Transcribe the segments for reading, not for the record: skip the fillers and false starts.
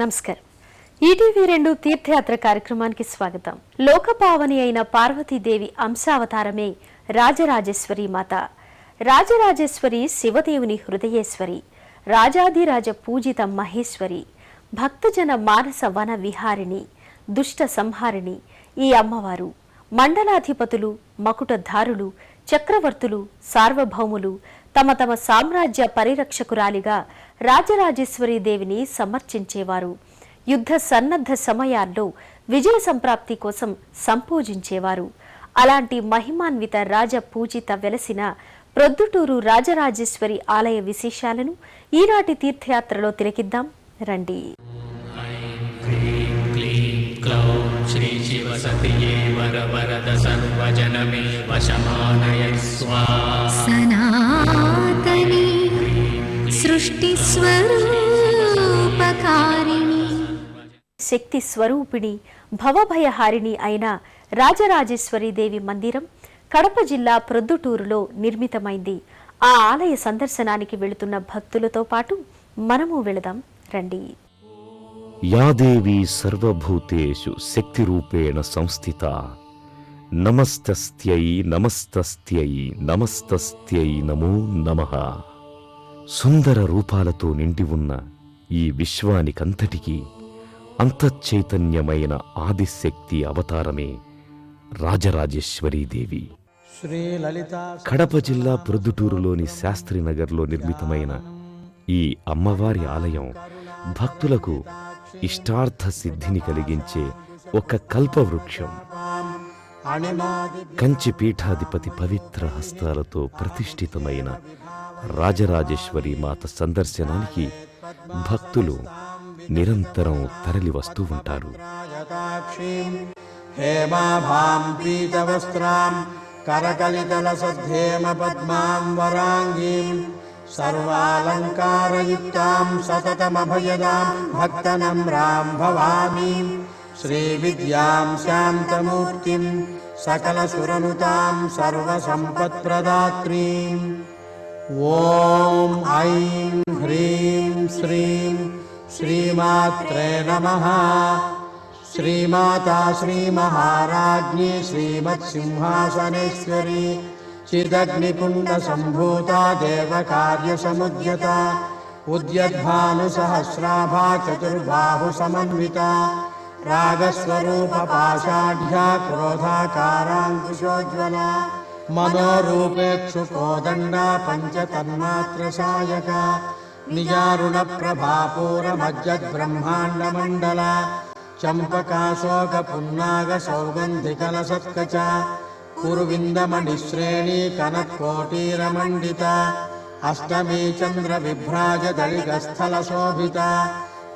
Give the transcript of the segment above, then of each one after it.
నమస్కారం. ఈటీవీ2 తీర్థయాత్ర కార్యక్రమానికి స్వాగతం. లోకపావని అయిన పార్వతీదేవి అంశావతారమే రాజరాజేశ్వరి మాత. రాజరాజేశ్వరి శివదేవుని హృదయేశ్వరి, రాజాధిరాజ పూజిత మహేశ్వరి, భక్తజన మానస వన విహారిణి, దుష్ట సంహారిణి. ఈ అమ్మవారు మండలాధిపతులు, మకుటధారులు, చక్రవర్తులు, సార్వభౌములు తమ తమ సామ్రాజ్య పరిరక్షకురాలిగా రాజరాజేశ్వరి దేవిని సమర్చించేవారు. యుద్ధ సన్నద్ధ సమయాల్లో విజయ సంప్రాప్తి కోసం సంపూజించేవారు. అలాంటి మహిమాన్విత రాజ పూజిత వెలసిన ప్రొద్దుటూరు రాజరాజేశ్వరి ఆలయ విశేషాలను ఈనాటి తీర్థయాత్రలో తిలకిద్దాం రండి. श्री शिव सतिये वर वरद सर्वजनमे वशमानय सनातनी सृष्टि स्वरूपकारिणी శక్తి స్వరూపిణి భవభయహారిణి అయిన రాజరాజేశ్వరి దేవి మందిరం కడప జిల్లా ప్రొద్దుటూరులో నిర్మితమైంది. ఆ ఆలయ సందర్శనానికి వెళుతున్న భక్తులతో పాటు మనము వెళదాం రండి. యా దేవీ సర్వభూతేషు శక్తిరూపేణ సంస్థిత నమస్తస్త్యై నమస్తస్త్యై నమస్తస్త్యై నమో నమః. సుందర రూపాలతో నిండి ఉన్న ఈ విశ్వానికంతటికీ అంతఃచైతన్యమైన ఆదిశక్తి అవతారమే రాజరాజేశ్వరీదేవి. కడప జిల్లా ప్రొద్దుటూరులోని శాస్త్రీనగర్లో నిర్మితమైన ఈ అమ్మవారి ఆలయం భక్తులకు ఇష్టార్థ సిద్ధిని కలిగించే ఒక కల్పవృక్షం. కంచి పీఠాధిపతి పవిత్ర హస్తాలతో ప్రతిష్ఠితమైన రాజరాజేశ్వరి మాత సందర్శనానికి భక్తులు నిరంతరం తరలి వస్తూ ఉంటారు. హేమాభాం పీతవస్త్రాం కరకలితలసద్ధేమ పద్మాం వరాంగీం సర్వాలంకారయుక్తాం సతతమభయదాం భక్తనమ్రాం భవామీం శ్రీవిద్యాం శాంతమూర్తిం సకలసురనుతాం సర్వసంపత్ప్రదాత్రీం. ఓం ఐం హ్రీం శ్రీం శ్రీమాత్రే నమః. శ్రీమాతా శ్రీమహారాజ్ఞి శ్రీమత్సింహాసనేశ్వరి చిదగ్నికుండ సంభూతా దేవకార్యసముద్యత ఉద్యద్భానుసహస్రాభా చతుర్బాహు సమన్విత రాగస్వరూప పాషాఢ్యా క్రోధాకారాంకుశోజ్వల మనోరూపేక్షుకోదండ పంచతన్మాత్రసాయక నిజారుణ ప్రభాపూరమజ్జద్బ్రహ్మాండమండల చంపకాశోక పున్నాగ సౌగంధికలసత్కచ కురువిందమణిశ్రేణీ కనత్కోటీరమండిత అష్టమీ చంద్ర విభ్రాజ దళిగస్థల శోభిత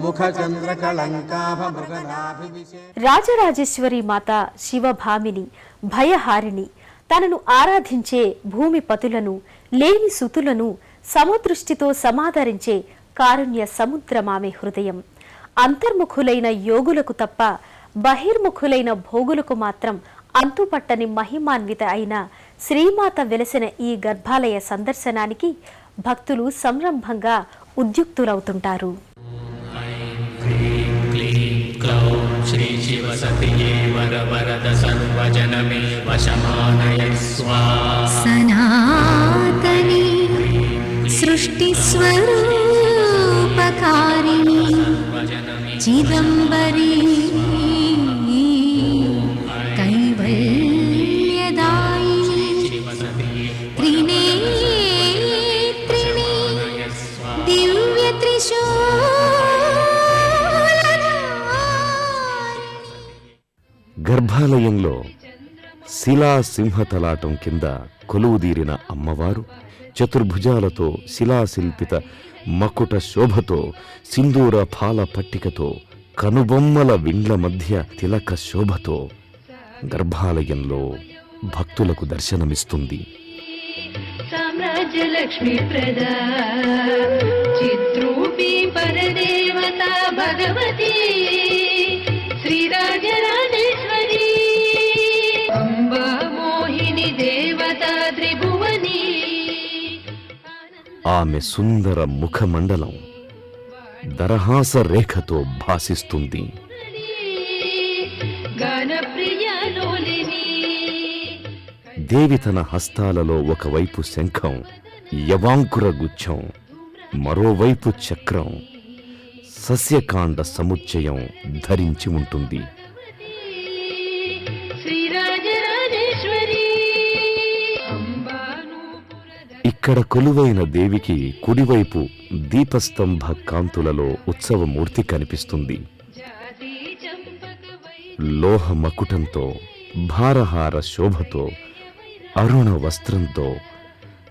ముఖచంద్రకళంకాభమృగనాభివిశే. రాజరాజేశ్వరి మాత శివభామిని, భయహారిణి. తనను ఆరాధించే భూమి పతులను, లేని సుతులను సమదృష్టితో సమాదరించే కారుణ్య సముద్రమామె హృదయం. అంతర్ముఖులైన యోగులకు తప్ప బహిర్ముఖులైన భోగులకు మాత్రం అంతుపట్టని మహిమాన్విత అయిన శ్రీమాత వెలసిన ఈ గర్భాలయ సందర్శనానికి భక్తులు సంరంభంగా ఉద్యుక్తులవుతుంటారు. श्री शिव सतिये वर वरद सर्वजनमे वशमानय सनातनी सृष्टि स्वरूपकारिणी चिदंबरी कैवल्यदायिनी त्रिनेत्रिणी గర్భాలయంలో శిలా సింహతలాటం కింద కొలువుదీరిన అమ్మవారు చతుర్భుజాలతో శిలాశిల్పిత మకుట శోభతో సింధూర పాల పట్టికతో కనుబొమ్మల విండ్ల మధ్య తిలక శోభతో గర్భాలయంలో భక్తులకు దర్శనమిస్తుంది. సామ్రాజ్యలక్ష్మీ ప్రదా చిద్రూపీ పరదేవత భగవతి శ్రీరాజరాజేశ్వరి అంబా మోహిని దేవత త్రిభువని. ఆమె సుందర ముఖమండలం దరహాస రేఖతో భాసిస్తుంది. గానప్రియలోలిని దేవి తన హస్తాలలో ఒకవైపు శంఖం, యవాంకుర గుచ్ఛం, మరోవైపు చక్రం, సస్యకాండ సముచ్చయం ధరించి ఉంటుంది. శ్రీరాజరాజేశ్వరి ఇక్కడ కొలువైన దేవికి కుడివైపు దీపస్తంభ కాంతులలో ఉత్సవమూర్తి కనిపిస్తుంది. జాతి చంపక లోహ మకుటంతో, భారహార శోభతో, అరుణ వస్త్రంతో,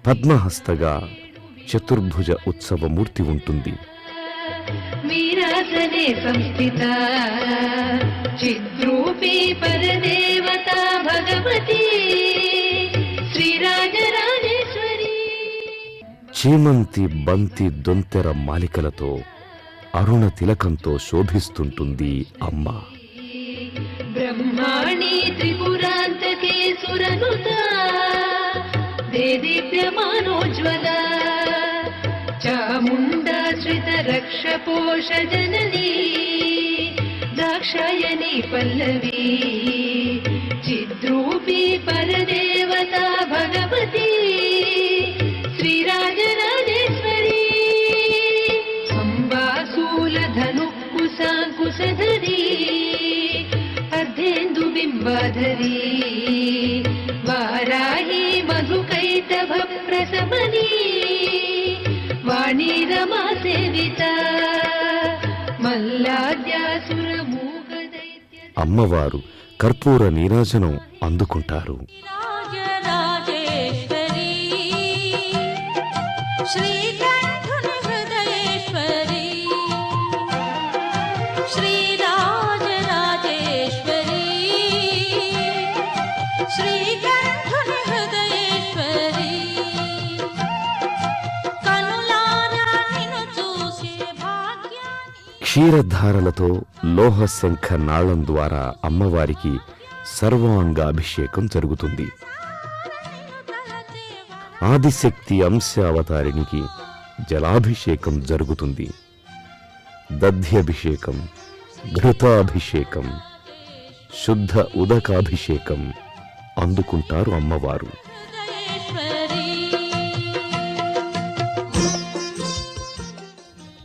పద్మహస్తగా చతుర్భుజ ఉత్సవమూర్తి ఉంటుంది. మీరాసనే సంస్థిత చిద్రూపీ పరదేవత భగవతి శ్రీరాజరాజేశ్వరి. చేమంతి బంతి దొంతెర మాలికలతో, అరుణ తిలకంతో శోభిస్తుంటుంది అమ్మ. బ్రహ్మాణి త్రిపురాంతకే సురనుత దేదీప్యమానోజ్వల చాముండాశ్రిత రక్షపోష జననీ దాక్షాయణి పల్లవి చిద్రూపీ పరదేవత భగవతి శ్రీరాజరాజేశ్వరి. అంబాసూలధను కుశాంకుశధరీ అర్ధేందు బింబాధరీ వారాహి మధుకైటభ ప్రసమనీ వాణీ రమా సేవిత మల్లాద్యాసుర మూగ దైత్య. అమ్మవారు కర్పూర నీరాజనం అందుకుంటారు. రాజరాజేశ్వరి శ్రీకంఠుని హృదయేశ్వరి శ్రీరాజరాజేశ్వరి శ్రీకంఠుని హృదయేశ్వరి కనులారా నిన్ను చూసే భాగ్యాన్ని క్షీరధారలతో లోహ శంఖ నాళం ద్వారా అమ్మవారికి సర్వాంగాభిషేకం జరుగుతుంది. ఆదిశక్తి అంశావతారినికి జలాభిషేకం జరుగుతుంది. దధ్యభిషేకం, ఘృతాభిషేకం, శుద్ధ ఉదకాభిషేకం అందుకుంటారు అమ్మవారు.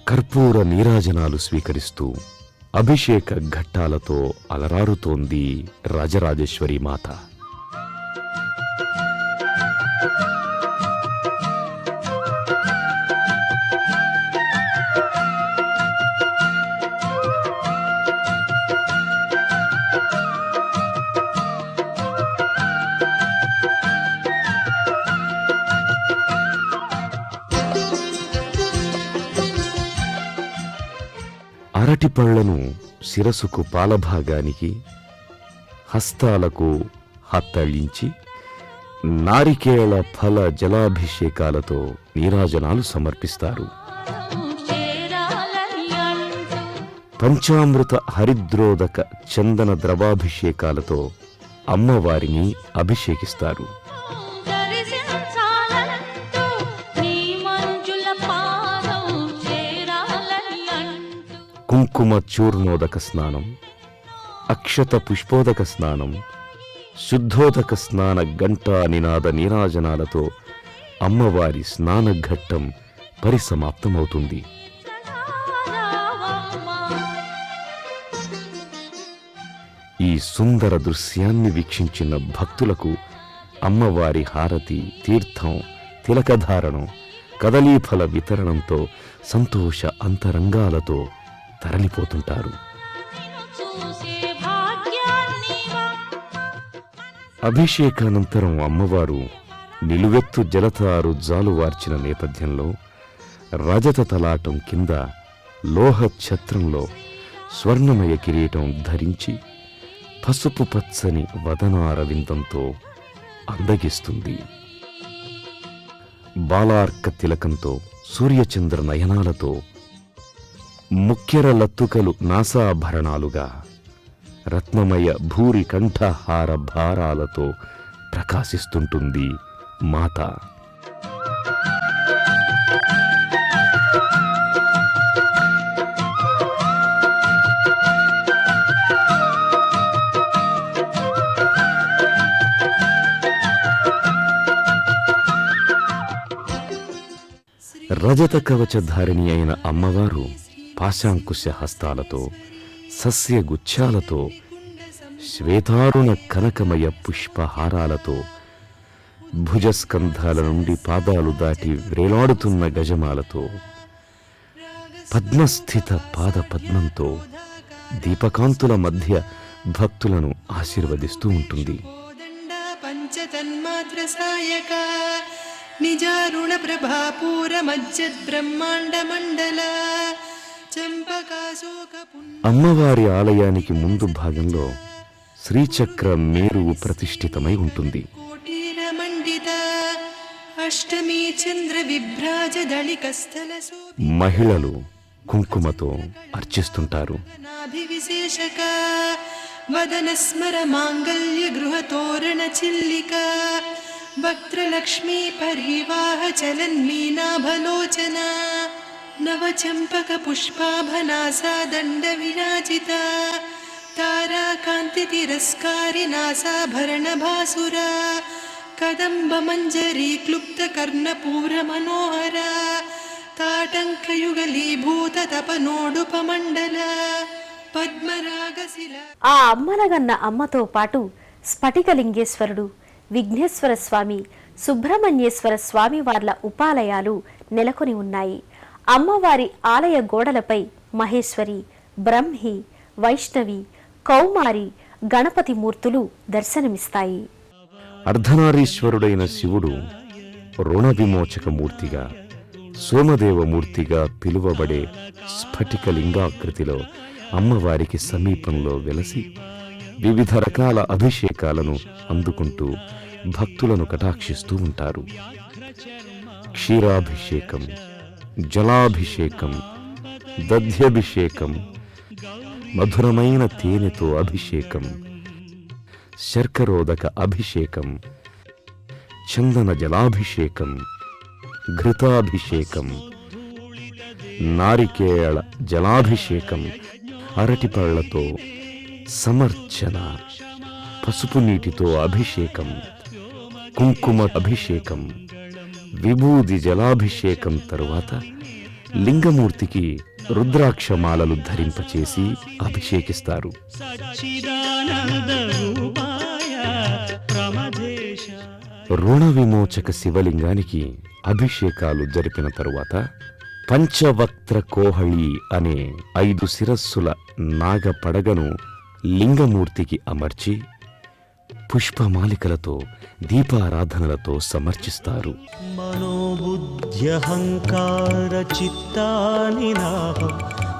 కర్పూర నీరాజనాలు స్వీకరిస్తూ అభిషేక ఘట్టాలతో అలరారుతోంది రాజరాజేశ్వరి మాత. అరటిపళ్లను శిరసుకు పాలభాగానికి, హస్తాలకు హత్తళించి నారికేళ ఫల జలాభిషేకాలతో నీరాజనాలు సమర్పిస్తారు. పంచామృత హరిద్రోదక చందన ద్రవాభిషేకాలతో అమ్మవారిని అభిషేకిస్తారు. కుంకుమ చూర్ణోదక స్నానం, అక్షత పుష్పోదక స్నానం, శుద్ధోదక స్నాన గంటా నినాద నీరాజనాలతో అమ్మవారి స్నానఘట్టం పరిసమాప్తమవుతుంది. ఈ సుందర దృశ్యాన్ని వీక్షించిన భక్తులకు అమ్మవారి హారతి, తీర్థం, తిలకధారణం, కదలీఫల వితరణంతో సంతోష అంతరంగాలతో తరలిపోతుంటారు. అభిషేకానంతరం అమ్మవారు నిలువెత్తు జలతారు జాలువార్చిన నేపథ్యంలో రజత తలాటం కింద లోహ ఛత్రంలో స్వర్ణమయ కిరీటం ధరించి పసుపు పచ్చని వదనారవిందంతో అందగిస్తుంది. బాలార్క తిలకంతో, సూర్యచంద్ర నయనాలతో, ముఖ్యర లత్తుకలు నాసాభరణాలుగా, రత్నమయ భూరి కంఠహార భారాలతో ప్రకాశిస్తుంటుంది మాత. రజత కవచధారిణి అయిన అమ్మవారు పాశాంకుశ హస్తాలతో, సస్యగుచ్ఛాలతో, శ్వేతారుణ కనకమయ పుష్పహారాలతో, భుజస్కంధాల నుండి పాదాలు దాటి వ్రేలాడుతున్న గజమాలతో, పద్మస్థిత పాద పద్మంతో, దీపకాంతుల మధ్య భక్తులను ఆశీర్వదిస్తూ ఉంటుంది. పంచతన్మాత్ర సాయక నిజారుణ ప్రభాపూర మజ్జద్ బ్రహ్మాండ మండల చంపకాశోక అమ్మవారి ఆలయానికి ముందు భాగంలో శ్రీచక్ర మేరువు ప్రతిష్ఠితమై ఉంటుంది. కోటీర మండిత అష్టమి చంద్ర విభ్రాజ దళికస్థల మహిళలు కుంకుమతో అర్చిస్తుంటారు. నాభివిశేషక వదన స్మర మాంగళ్య గృహ తోరణ చిల్లిక వక్త్రలక్ష్మీ పరివాహ చలన్మీనాభలోచన నవచంపక పుష్పాభనాసా దండ విరాజిత తారాకాంతి తిరస్కారి నాసాభరణ భాసుర కదంబ మంజరీ క్లుప్త కర్ణపూర మనోహర తాటంకయుగలీభూత తపనోడుపమండల పద్మరాగశిల. ఆ అమ్మలగన్న అమ్మతో పాటు స్ఫటికలింగేశ్వరుడు, విఘ్నేశ్వర స్వామి, సుబ్రహ్మణ్యేశ్వర స్వామి వార్ల ఉపాలయాలు నెలకొని ఉన్నాయి. అమ్మవారి ఆలయ గోడలపై మహేశ్వరి, బ్రహ్మి, వైష్ణవి, కౌమారి, గణపతి మూర్తులు దర్శనమిస్తాయి. అర్ధనారీశ్వరుడైన శివుడు రుణ విమోచక మూర్తిగా, సోమదేవమూర్తిగా పిలువబడే స్ఫటికలింగాకృతిలో అమ్మవారికి సమీపంలో వెలసి వివిధ రకాల అభిషేకాలను అందుకుంటూ భక్తులను కటాక్షిస్తూ ఉంటారు. క్షీరాభిషేకం, జలాభిషేకం, దధ్యభిషేకం, మధురమైన తేనెతో అభిషేకం, శర్కరోదక అభిషేకం, చందన జలాభిషేకం, ఘృతాభిషేకం, నారికేళ జలాభిషేకం, అరటిపళ్లతో సమర్చన, పసుపు నీటితో అభిషేకం, కుంకుమ అభిషేకం, విభూది జలాభిషేకం తరువాత లింగమూర్తికి రుద్రాక్షమాలలు ధరింపచేసి అభిషేకిస్తారు. రుణ విమోచక శివలింగానికి అభిషేకాలు జరిపిన తరువాత పంచవక్త్ర కోహళి అనే 5 శిరస్సుల నాగ పడగను లింగమూర్తికి అమర్చి పుష్పమాలికలతో, దీపారాధనలతో సమర్చిస్తారు. మనోబుద్ధ్యహంకార చిత్తాని నాహం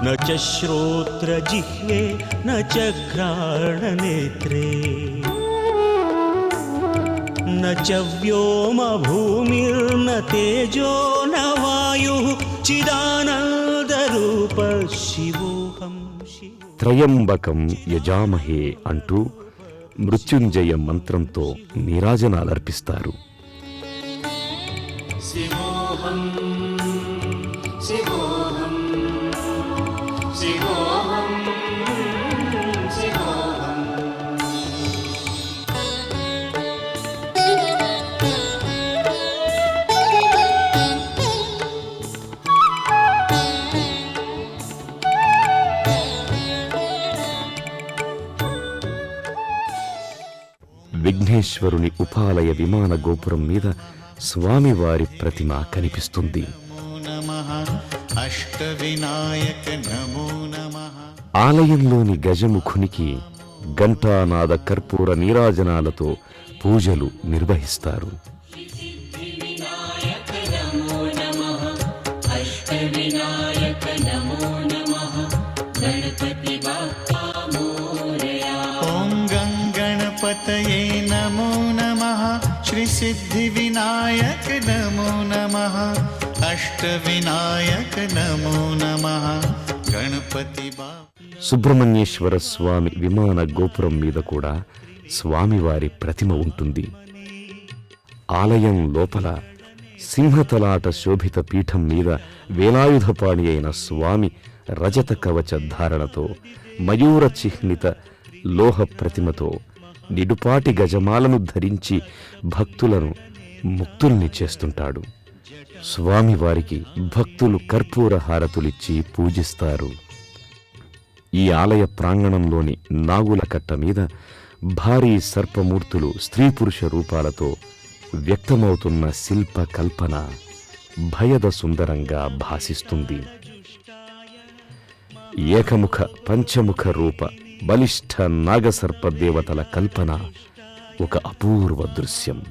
న చ శ్రోత్ర జిహ్వే న చ ఘ్రాణనేత్రే న చ వ్యోమ భూమిర్న తేజో న వాయుః చిదానందరూప శివోహం శివో. త్రయంబకం యజామహే అంటూ మృత్యుంజయ మంత్రంతో నీరాజనాలర్పిస్తారు. శివోహం శివోహం శివోహం శివోహం. విఘ్నేశ్వరుని ఉపాలయ విమాన గోపురం మీద స్వామివారి ప్రతిమ కనిపిస్తుంది. ఆలయంలోని గజముఖునికి ఘంటానాద కర్పూర నీరాజనాలతో పూజలు నిర్వహిస్తారు. ఓం గణపతయే నమో నమః. శ్రీ సిద్ధి వినాయక నమో నమః. అష్టవినాయక నమో నమః. గణపతి బా. సుబ్రహ్మణ్యేశ్వర స్వామి విమాన గోపురం మీద కూడా స్వామివారి ప్రతిమ ఉంటుంది. ఆలయం లోపల సింహతలాట శోభిత పీఠం మీద వేలాయుధపాణి అయిన స్వామి రజత కవచ ధారణతో, మయూర చిహ్నిత లోహ ప్రతిమతో, నిడుపాటి గజమాలను ధరించి భక్తులను ముక్తుల్ని చేస్తుంటాడు. స్వామివారికి భక్తులు కర్పూర హారతులిచ్చి పూజిస్తారు. ఈ ఆలయ ప్రాంగణంలోని నాగుల కట్ట మీద భారీ సర్పమూర్తులు స్త్రీ పురుష రూపాలతో వ్యక్తమవుతున్న శిల్ప కల్పన భయద సుందరంగా భాసిస్తుంది. ఏకముఖ పంచముఖ రూప బలిష్ఠ నాగసర్ప దేవతల కల్పన ఒక అపూర్వ దృశ్యం.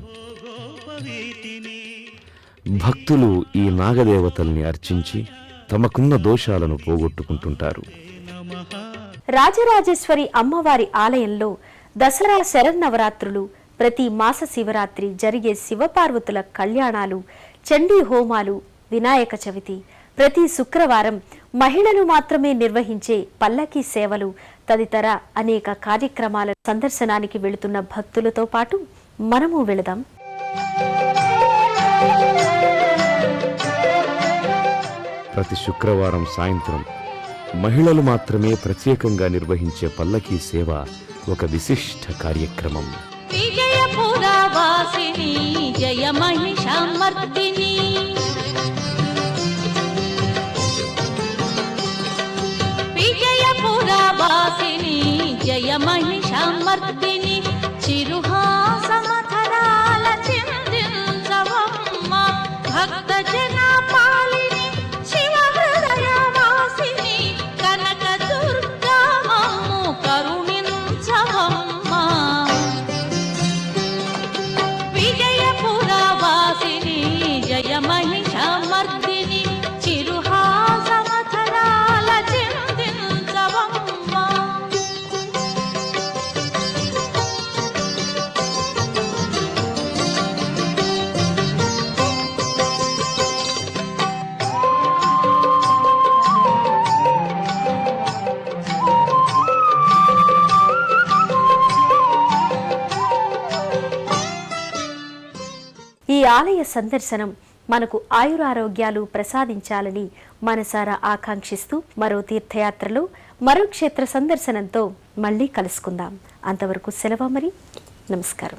భక్తులు ఈ నాగదేవతల్ని అర్చించి తమకున్న దోషాలను పోగొట్టుకుంటుంటారు. రాజరాజేశ్వరి అమ్మవారి ఆలయంలో దసరా శరన్నవరాత్రులు, ప్రతి మాస శివరాత్రి జరిగే శివపార్వతుల కళ్యాణాలు, చండీ హోమాలు, వినాయక చవితి, ప్రతి శుక్రవారం మహిళలు మాత్రమే నిర్వహించే పల్లకీ సేవలు తదితర అనేక కార్యక్రమాల సందర్శనానికి వెళుతున్న భక్తులతో పాటు మనము వెళదాం. ప్రతి శుక్రవారం సాయంత్రం మహిళలు మాత్రమే ప్రత్యేకంగా నిర్వహించే పల్లకీ సేవ ఒక విశిష్ట కార్యక్రమం. విజయపురవాసిని జయ మహిషామర్దిని, విజయపురవాసిని జయ మహిషామర్దిని, చిరుహాసమధరాల చిందించవమ్మ భక్త జన పాలిని, శివ హృదయవాసిని కనక దుర్గమమ్ము కరుణించవమ్మ. విజయపురవాసిని జయ మహిషామర్దిని, చిరుహాసమధరాల చిందించవమ్మ. ఈ ఆలయ సందర్శనం మనకు ఆయురారోగ్యాలు ప్రసాదించాలని మనసారా ఆకాంక్షిస్తూ మరో తీర్థయాత్రలో మరో క్షేత్ర సందర్శనంతో మళ్ళీ కలుసుకుందాం. అంతవరకు సెలవు మరి. నమస్కారం.